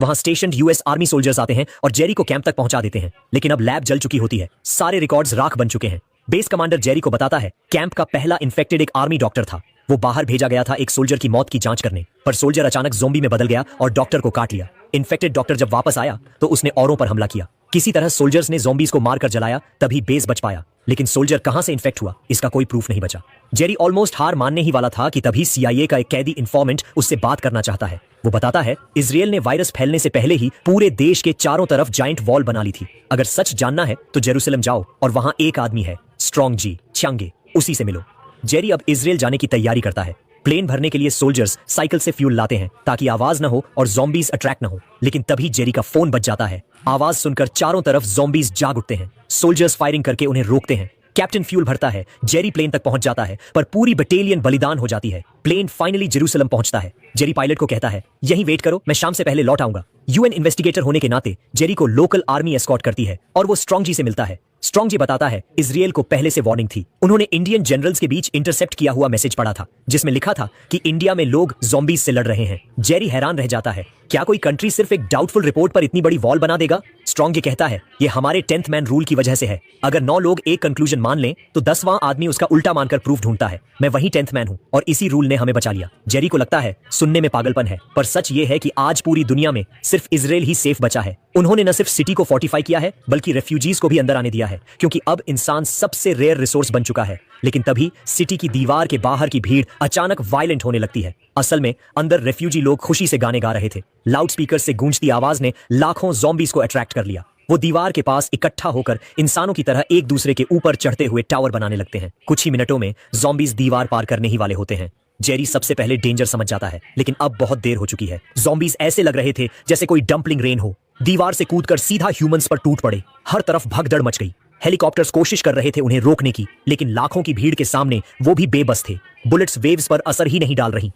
वहां स्टेशन्ड US army soldiers आते हैं और जेरी को कैंप तक पहुंचा देते हैं, लेकिन अब लैब जल चुकी होती है, सारे रिकॉर्ड्स राख बन चुके हैं। बेस कमांडर जेरी को बताता है कैंप का पहला इन्फेक्टेड एक आर्मी डॉक्टर था। वो बाहर भेजा गया था एक सोल्जर की मौत की जांच करने, पर सोल्जर अचानक ज़ोंबी में बदल गया और डॉक्टर को काट लिया। इन्फेक्टेड डॉक्टर जब वापस आया तो उसने औरों पर हमला किया। किसी तरह सोल्जर्स ने ज़ोंबीज को मारकर जलाया, तभी बेस बच पाया। लेकिन सोल्जर कहां से इन्फेक्ट हुआ इसका कोई प्रूफ नहीं बचा। जेरी ऑलमोस्ट हार मानने ही वाला था कि तभी सीआईए का एक कैदी इन्फॉर्मेंट उससे बात करना चाहता है। वो बताता है इजराइल ने वायरस फैलने से पहले ही पूरे देश के चारों तरफ जाइंट वॉल बना ली थी। अगर सच जानना है तो जेरूसलम जाओ और वहां एक आदमी है, स्ट्रॉन्ग जी च्यांगे, उसी से मिलो। जेरी अब इजराइल जाने की तैयारी करता है। प्लेन भरने के लिए सोल्जर्स साइकिल से फ्यूल लाते हैं ताकि आवाज न हो और ज़ॉम्बीज अट्रैक्ट न हो। लेकिन तभी जेरी का फोन बज जाता है। आवाज सुनकर चारों तरफ ज़ॉम्बीज जाग उठते हैं। सोल्जर्स फायरिंग करके उन्हें रोकते हैं। कैप्टन फ्यूल भरता है, जेरी प्लेन तक पहुंच जाता है, पर पूरी बटालियन बलिदान हो जाती है। प्लेन फाइनली जेरूसलम पहुंचता है। जेरी पायलट को कहता है यहीं वेट करो, मैं शाम से पहले लौट आऊंगा। यूएन इन्वेस्टिगेटर होने के नाते जेरी को लोकल आर्मी एस्कॉर्ट करती है और वो स्ट्रॉन्ग जी से मिलता है। स्ट्रॉन्ग जी बताता है इजराइल को पहले से वार्निंग थी। उन्होंने इंडियन जनरल्स के बीच इंटरसेप्ट किया हुआ मैसेज पढ़ा था जिसमें लिखा था कि इंडिया में लोग ज़ॉम्बीज से लड़ रहे हैं। जेरी हैरान रह जाता है, क्या कोई कंट्री सिर्फ एक डाउटफुल रिपोर्ट पर इतनी बड़ी वॉल बना देगा? स्ट्रॉन्ग जी कहता है ये हमारे 10th मैन रूल की वजह से है। अगर 9 लोग एक कंक्लूजन मान लें तो 10वां आदमी उसका उल्टा मानकर प्रूफ ढूंढता है। मैं वही 10th मैन हूं और इसी रूल ने हमें बचा लिया। जेरी को लगता है सुनने में पागलपन है, पर सच ये है कि आज पूरी दुनिया में सिर्फ इजराइल ही सेफ बचा है। उन्होंने न सिर्फ सिटी को फोर्टिफाई किया है बल्कि रेफ्यूजीज को भी अंदर आने दिया है, क्योंकि अब इंसान सबसे रेयर रिसोर्स बन चुका है। लेकिन तभी सिटी की दीवार के बाहर की भीड़ अचानक वायलेंट होने लगती है। असल में अंदर रेफ्यूजी लोग खुशी से गाने गा रहे थे। लाउड स्पीकर से गूंजती आवाज ने लाखों ज़ॉम्बीज को अट्रैक्ट कर लिया। वो दीवार के पास इकट्ठा होकर इंसानों की तरह एक दूसरे के ऊपर चढ़ते हुए टावर बनाने लगते हैं। कुछ ही मिनटों में ज़ॉम्बीज दीवार पार करने ही वाले होते हैं। जेरी सबसे पहले डेंजर समझ जाता है, लेकिन अब बहुत देर हो चुकी है। ज़ॉम्बीज ऐसे लग रहे थे जैसे कोई डंपलिंग रेन हो। दीवार से कूदकर सीधा ह्यूमंस पर टूट पड़े। हर तरफ भगदड़ मच गई। हेलीकॉप्टर्स कोशिश कर रहे थे उन्हें रोकने की, लेकिन लाखों की भीड़ के सामने वो भी बेबस थे। बुलेट्स वेव्स पर असर ही नहीं डाल रही।